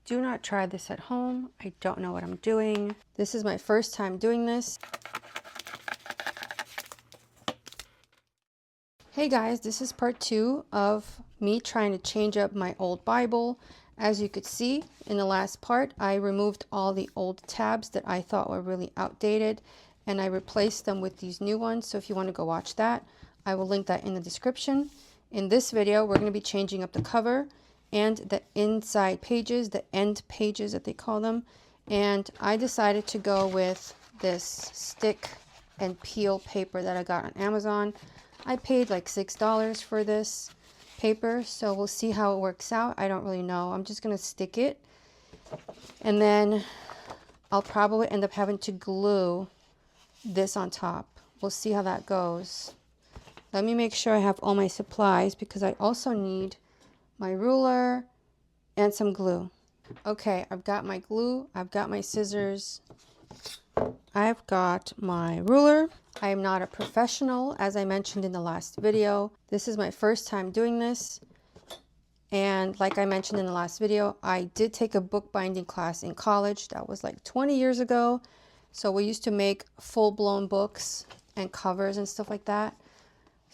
Do not try this at home. I don't know what I'm doing. This is my first time doing this. Hey guys, this is part 2 of me trying to change up my old Bible. As you could see in the last part, I removed all the old tabs that I thought were really outdated and I replaced them with these new ones. So if you want to go watch that, I will link that in the description. In this video, we're going to be changing up the cover and the inside pages, the end pages that they call them. And I decided to go with this stick and peel paper that I got on Amazon. I paid like $6 for this paper, so we'll see how it works out. I don't really know. I'm just going to stick it. And then I'll probably end up having to glue this on top. We'll see how that goes. Let me make sure I have all my supplies because I also need my ruler and some glue. Okay, I've got my glue, I've got my scissors, I've got my ruler. I am not a professional, as I mentioned in the last video. This is my first time doing this. And like I mentioned in the last video, I did take a bookbinding class in college. That was like 20 years ago. So we used to make full-blown books and covers and stuff like that.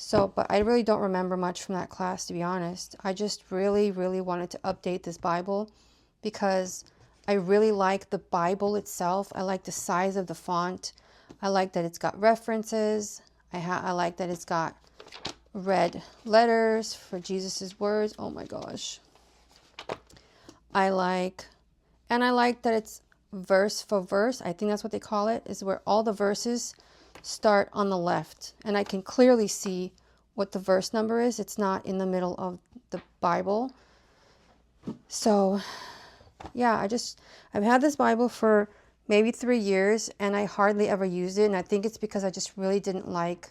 So, but I really don't remember much from that class, to be honest. I just really wanted to update this Bible because I really like the Bible itself. I like the size of the font. I like that it's got references. I like that it's got red letters for Jesus's words. Oh my gosh. I like that it's verse for verse. I think that's what they call it, is where all the verses start on the left. And I can clearly see what the verse number is. It's not in the middle of the Bible. So yeah, I've had this Bible for maybe 3 years and I hardly ever used it. And I think it's because I just really didn't like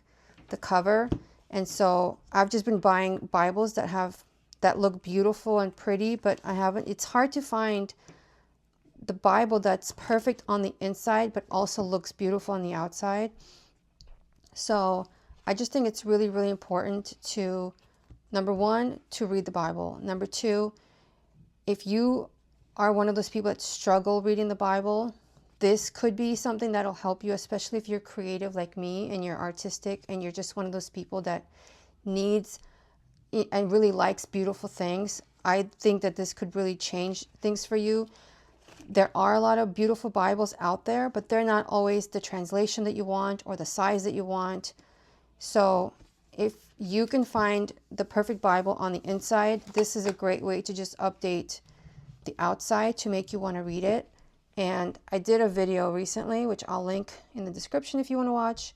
the cover. And so I've just been buying Bibles that look beautiful and pretty, but it's hard to find the Bible that's perfect on the inside, but also looks beautiful on the outside. So I just think it's really important to, number one, to read the Bible. Number two, if you are one of those people that struggle reading the Bible, this could be something that'll help you, especially if you're creative like me and you're artistic and you're just one of those people that needs and really likes beautiful things. I think that this could really change things for you. There are a lot of beautiful Bibles out there, but they're not always the translation that you want or the size that you want. So if you can find the perfect Bible on the inside, this is a great way to just update the outside to make you want to read it. And I did a video recently, which I'll link in the description if you want to watch.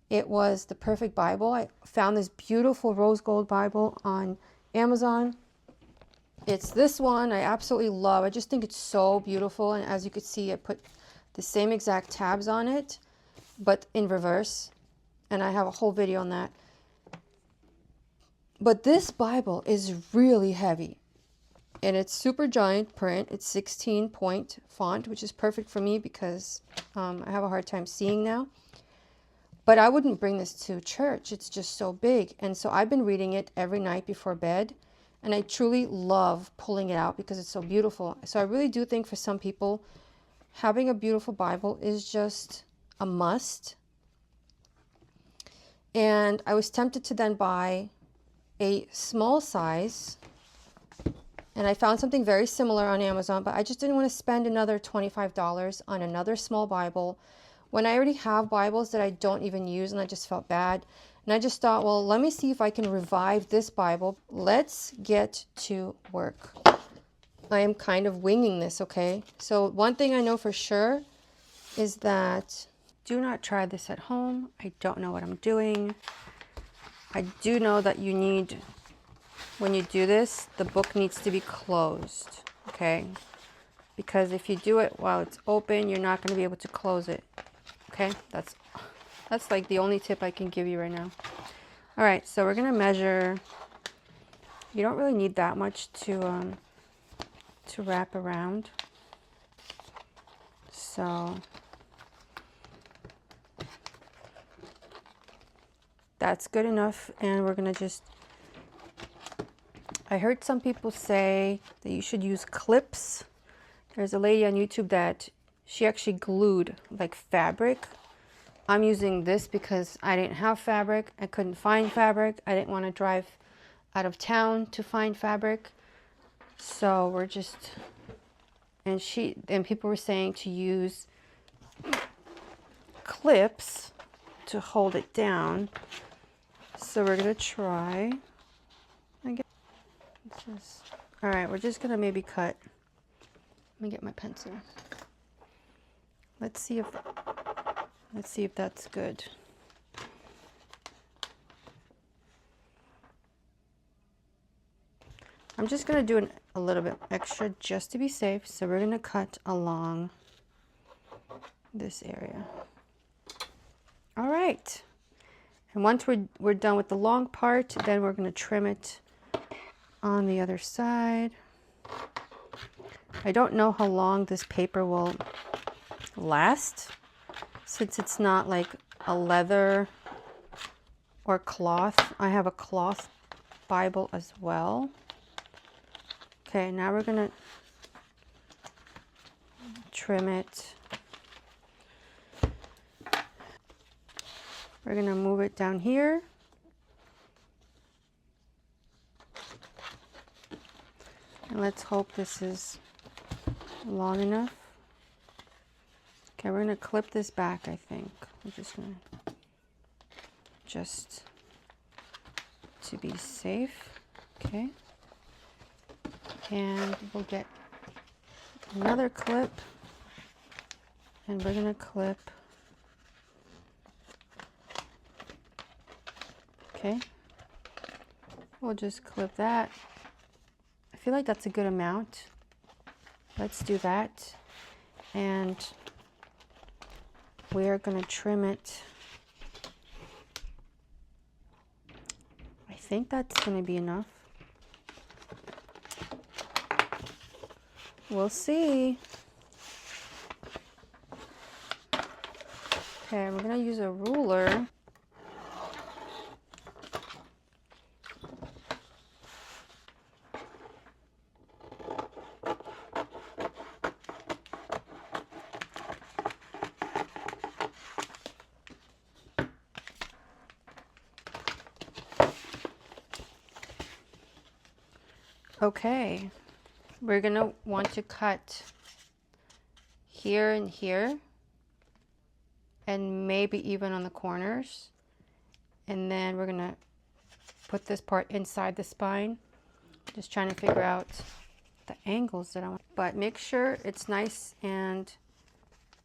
It was the perfect Bible. I found this beautiful rose gold Bible on Amazon. It's this one I absolutely love. I just think it's so beautiful. And as you could see, I put the same exact tabs on it, but in reverse. And I have a whole video on that. But this Bible is really heavy. And it's super giant print. It's 16-point font, which is perfect for me because I have a hard time seeing now. But I wouldn't bring this to church. It's just so big. And so I've been reading it every night before bed. And I truly love pulling it out because it's so beautiful. So I really do think for some people, having a beautiful Bible is just a must. And I was tempted to then buy a small size. And I found something very similar on Amazon, but I just didn't want to spend another $25 on another small Bible when I already have Bibles that I don't even use, and I just felt bad. And I just thought, well, let me see if I can revive this Bible. Let's get to work. I am kind of winging this, okay? So one thing I know for sure is that do not try this at home. I don't know what I'm doing. I do know that you need, when you do this, the book needs to be closed, okay? Because if you do it while it's open, you're not going to be able to close it, okay? That's like the only tip I can give you right now. All right, so we're going to measure. You don't really need that much to wrap around. So that's good enough, and we're going to just, I heard some people say that you should use clips There's a lady on YouTube that she actually glued like fabric. I'm using this because I didn't have fabric. I couldn't find fabric. I didn't want to drive out of town to find fabric. So we're just, and people were saying to use clips to hold it down. So we're gonna try. All right, we're just gonna maybe cut. Let me get my pencil. Let's see if that's good. I'm just gonna do a little bit extra just to be safe. So we're gonna cut along this area. All right. And once we're done with the long part, then we're gonna trim it on the other side. I don't know how long this paper will last, since it's not like a leather or cloth. I have a cloth Bible as well. Okay, now we're gonna trim it. We're gonna move it down here. And let's hope this is long enough. Okay, we're gonna clip this back, I think. We're just gonna, just to be safe. Okay. And we'll get another clip, and we're gonna clip. Okay. We'll just clip that. I feel like that's a good amount. Let's do that. And we are going to trim it. I think that's going to be enough. We'll see. Okay, we're going to use a ruler. Okay, we're gonna want to cut here and here, and maybe even on the corners. And then we're gonna put this part inside the spine. Just trying to figure out the angles that I want. But make sure it's nice and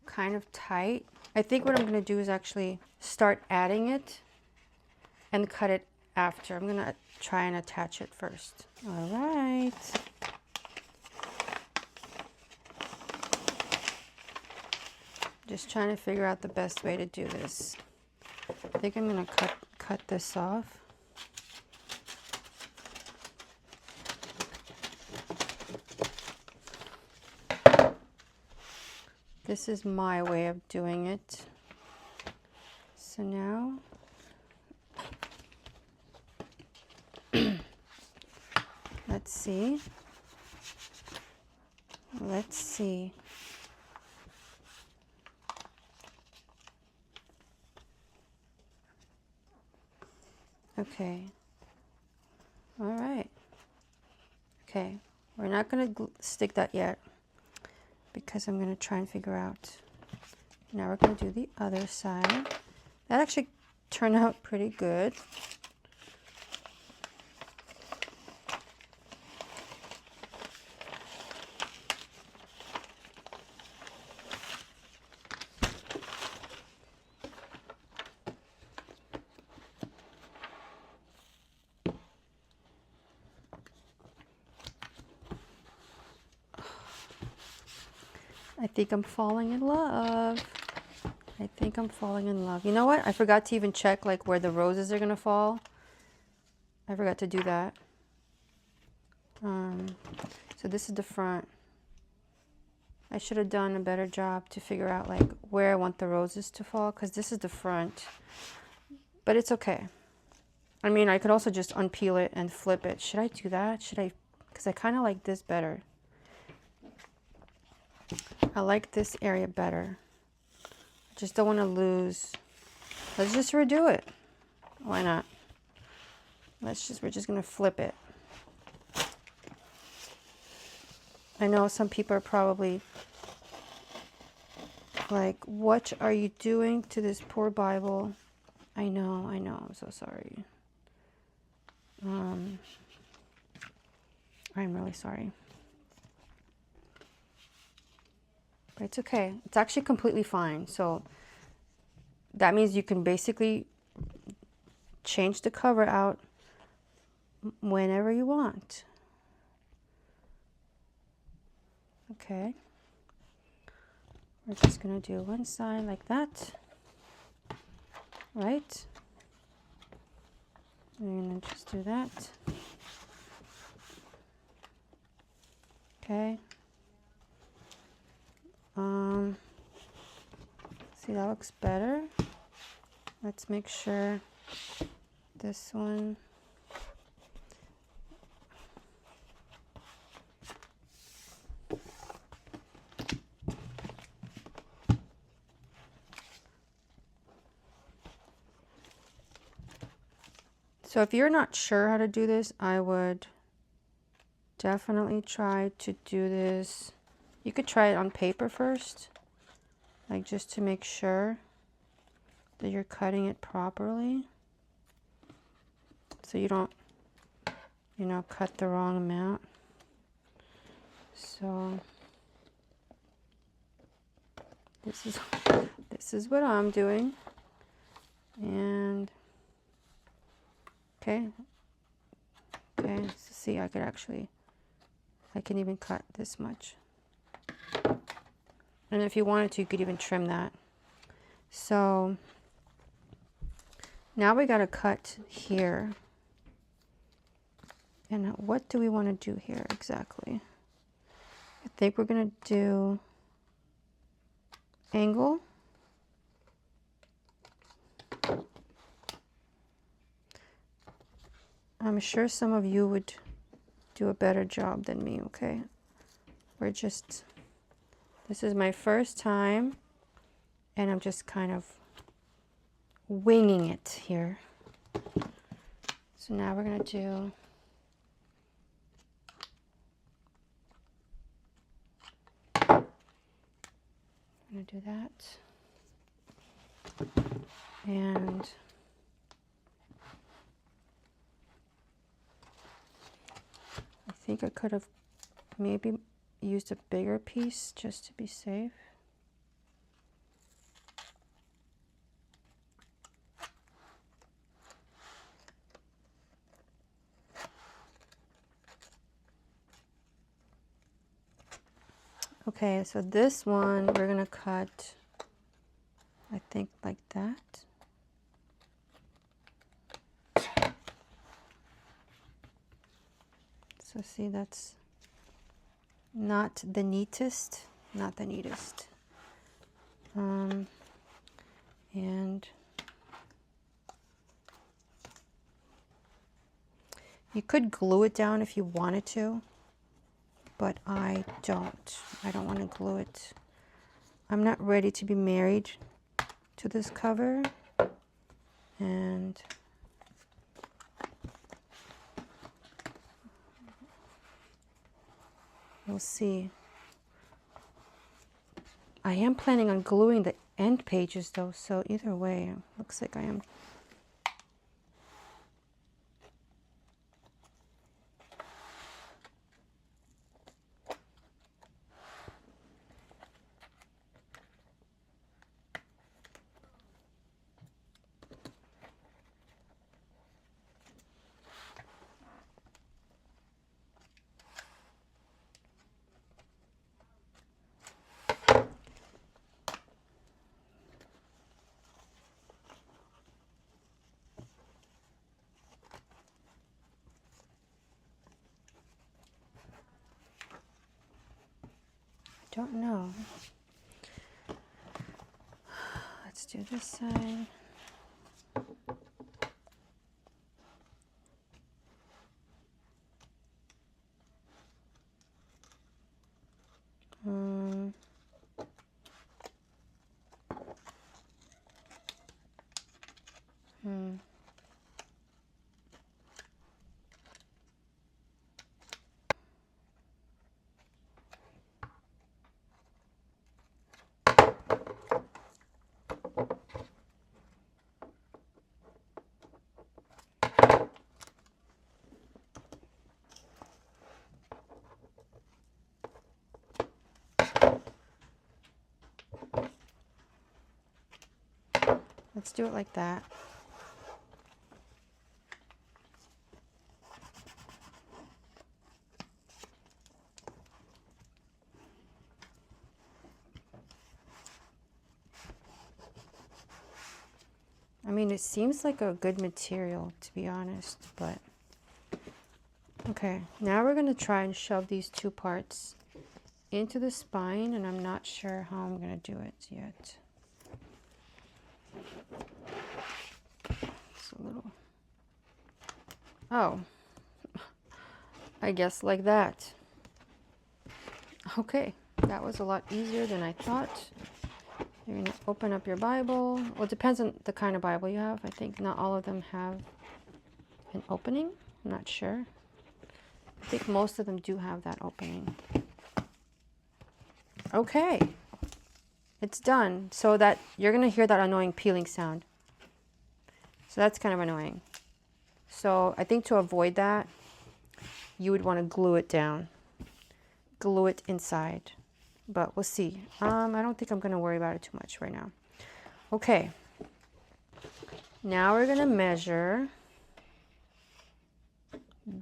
kind of tight. I think what I'm gonna do is actually start adding it and cut it after. I'm gonna try and attach it first. All right. Just trying to figure out the best way to do this. I think I'm gonna cut this off. This is my way of doing it. So now let's see. Let's see. Okay. All right. Okay. We're not going to stick that yet because I'm going to try and figure out. Now we're going to do the other side. That actually turned out pretty good. I think I'm falling in love. I think I'm falling in love. You know what? I forgot to even check like where the roses are gonna fall. I forgot to do that. So this is the front. I should have done a better job to figure out like where I want the roses to fall, because this is the front. But it's okay. I mean, I could also just unpeel it and flip it. Should I do that? Should I? Because I kind of like this better. I like this area better. I just don't want to lose. Let's just redo it. Why not? We're just going to flip it. I know some people are probably like, what are you doing to this poor Bible? I know, I'm so sorry. I'm really sorry. But it's okay. It's actually completely fine. So that means you can basically change the cover out whenever you want. Okay. We're just going to do one side like that. Right? We're going to just do that. Okay. See, that looks better. Let's make sure this one. So if you're not sure how to do this, I would definitely try to do this. You could try it on paper first, like just to make sure that you're cutting it properly. So you don't, cut the wrong amount. So this is what I'm doing. And okay, so see, I can even cut this much. And if you wanted to, you could even trim that. So now we got to cut here. And what do we want to do here exactly? I think we're going to do angle. I'm sure some of you would do a better job than me, okay? This is my first time, and I'm just kind of winging it here. So now we're going to do that. And I think I could have maybe used a bigger piece just to be safe. Okay, so this one we're going to cut, I think, like that. So see, that's not the neatest. And you could glue it down if you wanted to, but I don't. I don't want to glue it. I'm not ready to be married to this cover. And we'll see. I am planning on gluing the end pages though, so either way, looks like I am. Don't know. Let's do this side. Let's do it like that. I mean, it seems like a good material, to be honest, but okay. Now we're going to try and shove these two parts into the spine, and I'm not sure how I'm going to do it yet. It's a little... Oh, I guess like that. Okay, that was a lot easier than I thought. You're going to open up your Bible. Well, it depends on the kind of Bible you have. I think not all of them have an opening. I'm not sure. I think most of them do have that opening. Okay, it's done. So that you're going to hear that annoying peeling sound. So that's kind of annoying. So I think to avoid that, you would want to glue it down. Glue it inside. But we'll see. I don't think I'm going to worry about it too much right now. Okay. Now we're going to measure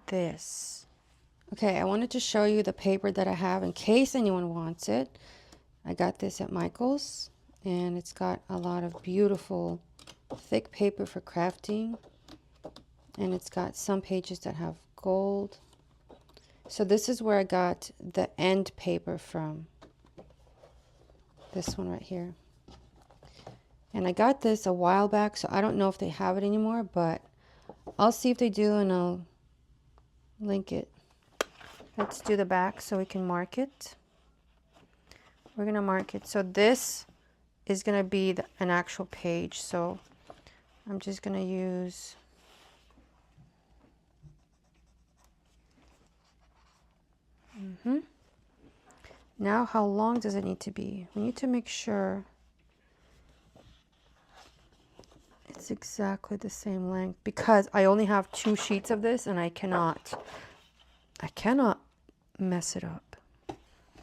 this. Okay, I wanted to show you the paper that I have in case anyone wants it. I got this at Michael's, and it's got a lot of beautiful thick paper for crafting, and it's got some pages that have gold. So this is where I got the end paper from. This one right here. And I got this a while back, so I don't know if they have it anymore, but I'll see if they do and I'll link it. Let's do the back so we can mark it. We're going to mark it. So this is going to be an actual page. So I'm just going to use Now, how long does it need to be? We need to make sure it's exactly the same length, because I only have 2 sheets of this and I cannot mess it up.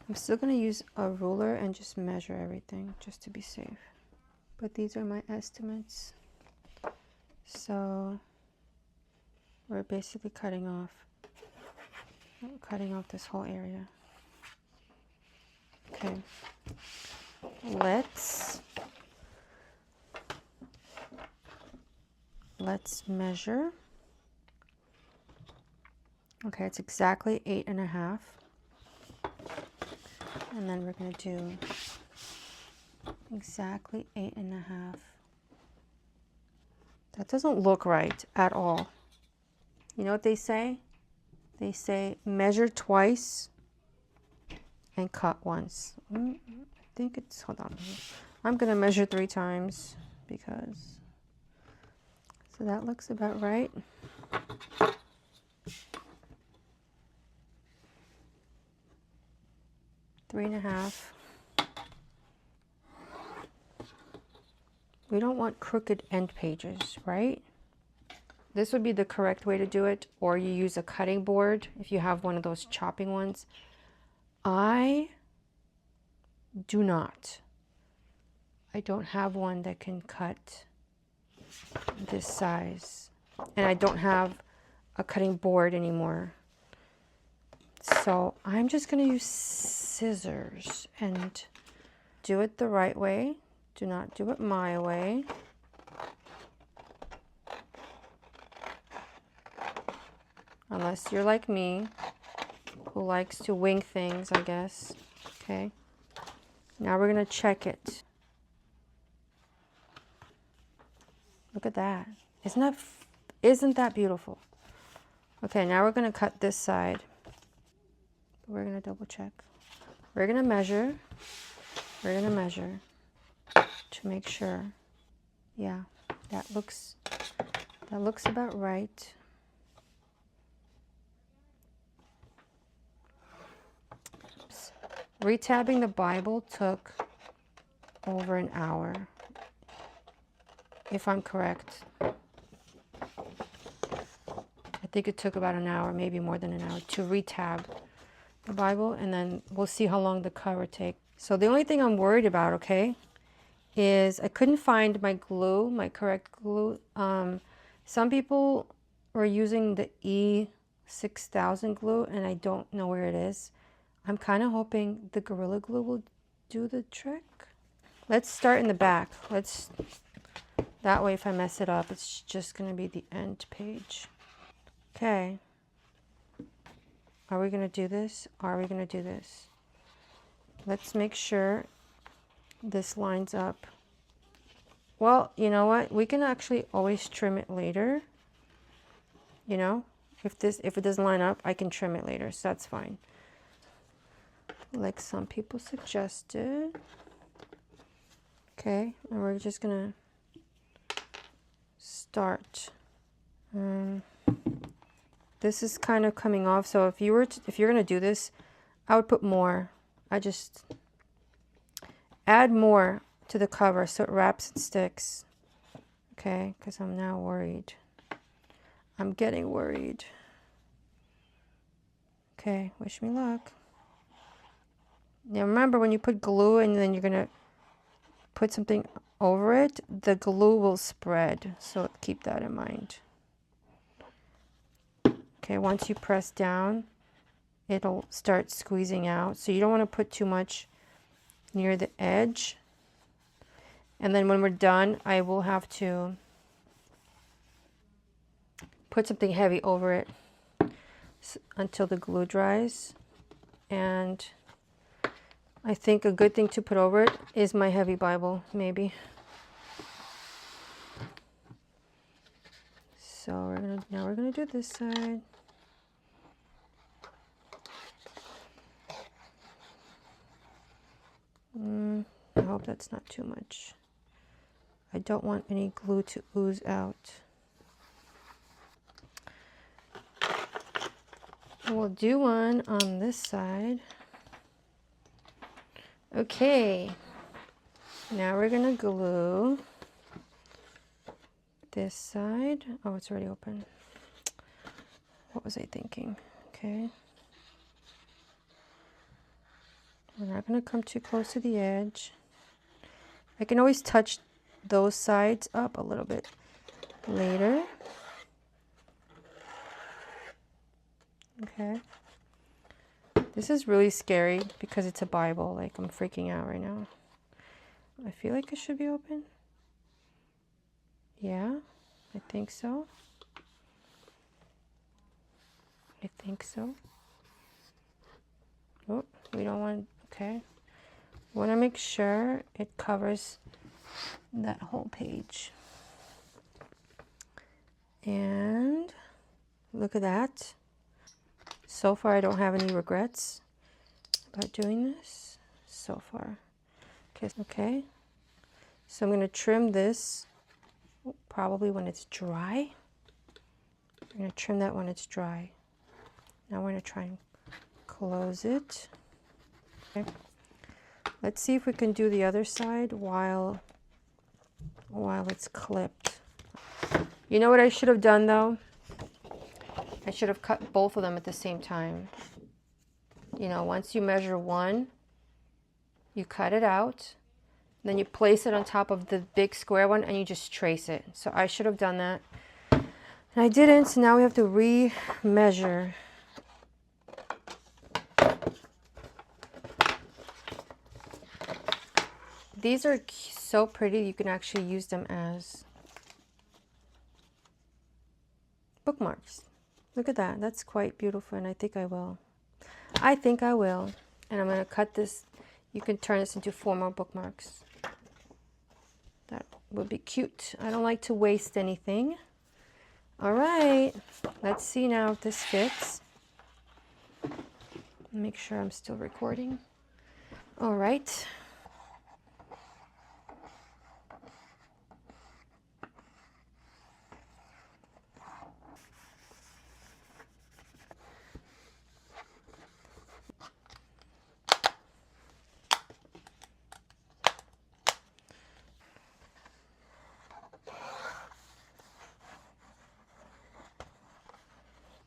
I'm still going to use a ruler and just measure everything just to be safe. But these are my estimates. So we're basically cutting off this whole area. Okay, let's measure. Okay, it's exactly 8.5. And then we're going to do exactly 8.5. That doesn't look right at all. You know what they say? They say measure twice and cut once. I think it's, hold on. I'm going to measure 3 times because, so that looks about right. Three and a half. We don't want crooked end pages, right? This would be the correct way to do it, or you use a cutting board if you have one of those chopping ones. I do not. I don't have one that can cut this size, and I don't have a cutting board anymore. So I'm just going to use scissors and do it the right way. Do not do it my way. Unless you're like me, who likes to wing things, I guess. Okay. Now we're going to check it. Look at that. Isn't that beautiful? Okay, now we're going to cut this side. We're going to double check. We're going to measure. We're going to measure to make sure. Yeah, that looks about right. Oops. Retabbing the Bible took over an hour, if I'm correct. I think it took about an hour, maybe more than an hour, to retab the Bible, and then we'll see how long the cover takes. So the only thing I'm worried about, okay, is I couldn't find my glue, my correct glue. Some people were using the E6000 glue, and I don't know where it is. I'm kind of hoping the Gorilla Glue will do the trick. Let's start in the back. That way if I mess it up, it's just going to be the end page. Okay. Are we going to do this? Are we going to do this? Let's make sure this lines up. Well, you know what? We can actually always trim it later. You know, if it doesn't line up, I can trim it later, so that's fine. Like some people suggested. Okay, and we're just gonna start. This is kind of coming off, so if you're gonna do this, I would put more. I just add more to the cover so it wraps and sticks. Okay, because I'm now worried. I'm getting worried. Okay, wish me luck. Now remember, when you put glue and then you're gonna put something over it, the glue will spread, so keep that in mind. Okay, once you press down, it'll start squeezing out, so you don't want to put too much near the edge. And then when we're done, I will have to put something heavy over it until the glue dries. And I think a good thing to put over it is my heavy Bible, maybe. So now we're gonna do this side. I hope that's not too much. I don't want any glue to ooze out. We'll do one on this side. Okay, now we're gonna glue this side. Oh, it's already open. What was I thinking? Okay. We're not gonna come too close to the edge. I can always touch those sides up a little bit later. Okay. This is really scary because it's a Bible. Like, I'm freaking out right now. I feel like it should be open. Yeah, I think so. I think so. Oh, we don't want, okay. We want to make sure it covers that whole page. And look at that. So far, I don't have any regrets about doing this so far. Okay. So I'm going to trim this probably when it's dry. I'm going to trim that when it's dry. Now we're going to try and close it. Okay. Let's see if we can do the other side while it's clipped. You know what I should have done though? I should have cut both of them at the same time. You know, once you measure one, you cut it out, then you place it on top of the big square one and you just trace it. So I should have done that. And I didn't, so now we have to re-measure. These are so pretty, you can actually use them as bookmarks. Look at that, that's quite beautiful, and I think I will. I think I will. And I'm going to cut this. You can turn this into 4 more bookmarks. That would be cute. I don't like to waste anything. All right, let's see now if this fits. Make sure I'm still recording. All right.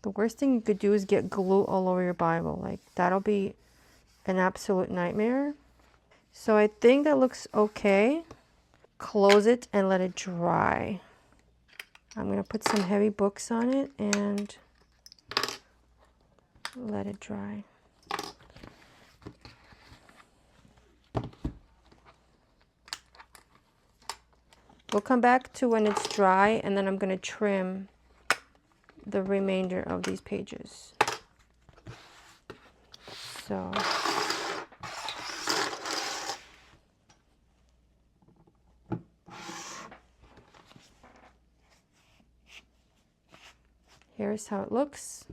The worst thing you could do is get glue all over your Bible. Like, that'll be an absolute nightmare. So I think that looks okay. close it and let it dry. I'm going to put some heavy books on it and let it dry. We'll come back to when it's dry, and then I'm going to trim the remainder of these pages. So here's how it looks.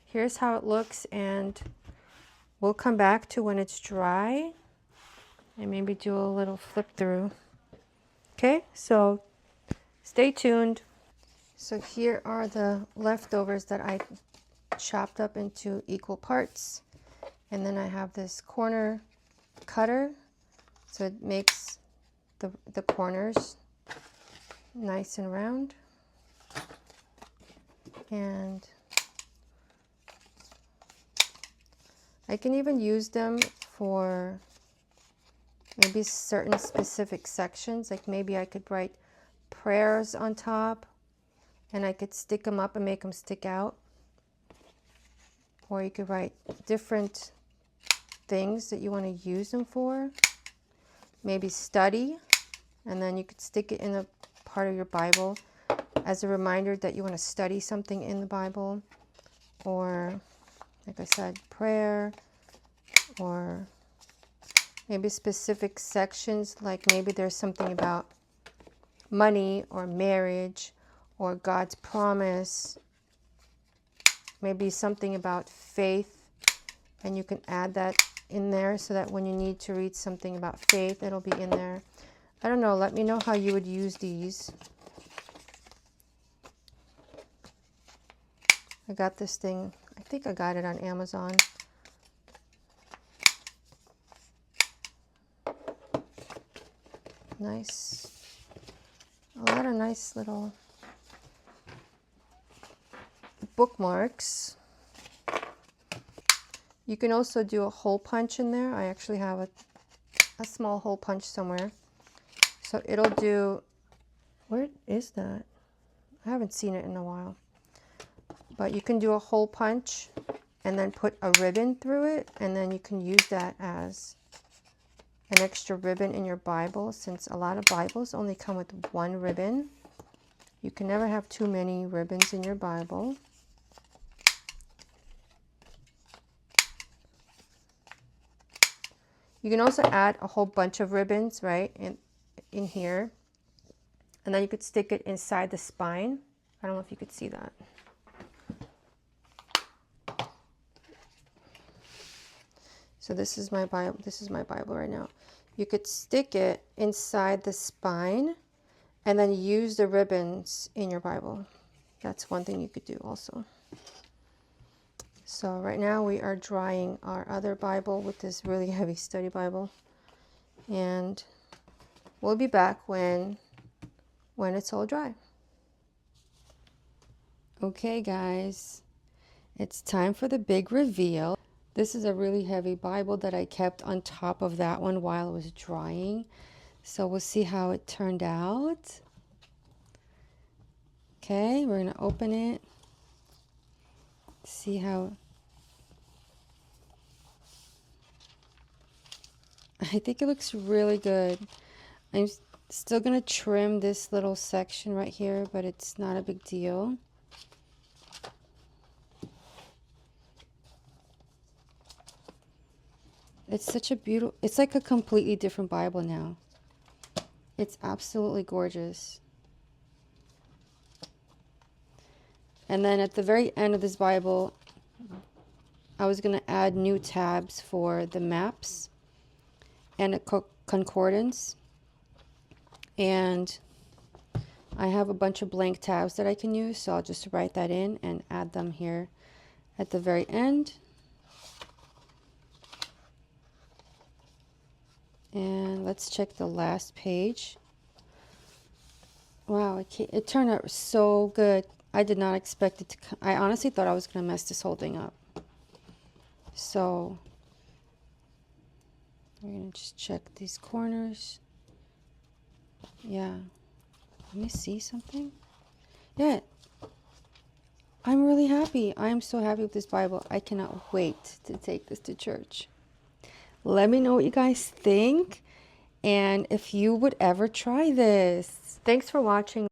Here's how it looks, and we'll come back to when it's dry and maybe do a little flip through. Okay, so stay tuned. So here are the leftovers that I chopped up into equal parts. And then I have this corner cutter, so it makes the corners nice and round. And I can even use them for maybe certain specific sections, like maybe I could write prayers on top and I could stick them up and make them stick out. Or you could write different things that you want to use them for. Maybe study, and then you could stick it in a part of your Bible as a reminder that you want to study something in the Bible. Or, like I said, prayer, or maybe specific sections, like maybe there's something about money or marriage or God's promise, maybe something about faith, and you can add that in there so that when you need to read something about faith, it'll be in there. I don't know, let me know how you would use these. I got this thing, I think I got it on Amazon. Nice, a lot of nice little bookmarks. You can also do a hole punch in there. I actually have a small hole punch somewhere. So it'll do, where is that? I haven't seen it in a while. But you can do a hole punch and then put a ribbon through it, and then you can use that as an extra ribbon in your Bible, since a lot of Bibles only come with one ribbon. You can never have too many ribbons in your Bible. You can also add a whole bunch of ribbons, right, in here. And then you could stick it inside the spine. I don't know if you could see that. So this is my Bible. This is my Bible right now. You could stick it inside the spine and then use the ribbons in your Bible. That's one thing you could do also. So right now we are drying our other Bible with this really heavy study Bible. And we'll be back when it's all dry. Okay guys, it's time for the big reveal. This is a really heavy Bible that I kept on top of that one while it was drying. So we'll see how it turned out. Okay, we're going to open it. See how... I think it looks really good. I'm still going to trim this little section right here, but it's not a big deal. It's such a beautiful, it's like a completely different Bible now. It's absolutely gorgeous. And then at the very end of this Bible, I was going to add new tabs for the maps and a concordance. And I have a bunch of blank tabs that I can use, so I'll just write that in and add them here at the very end. And let's check the last page. Wow, it turned out so good. I did not expect it to. I honestly thought I was going to mess this whole thing up. So we're going to just check these corners. Yeah. Let me see something. Yeah. I'm really happy. I'm so happy with this Bible. I cannot wait to take this to church. Let me know what you guys think and if you would ever try this. Thanks for watching.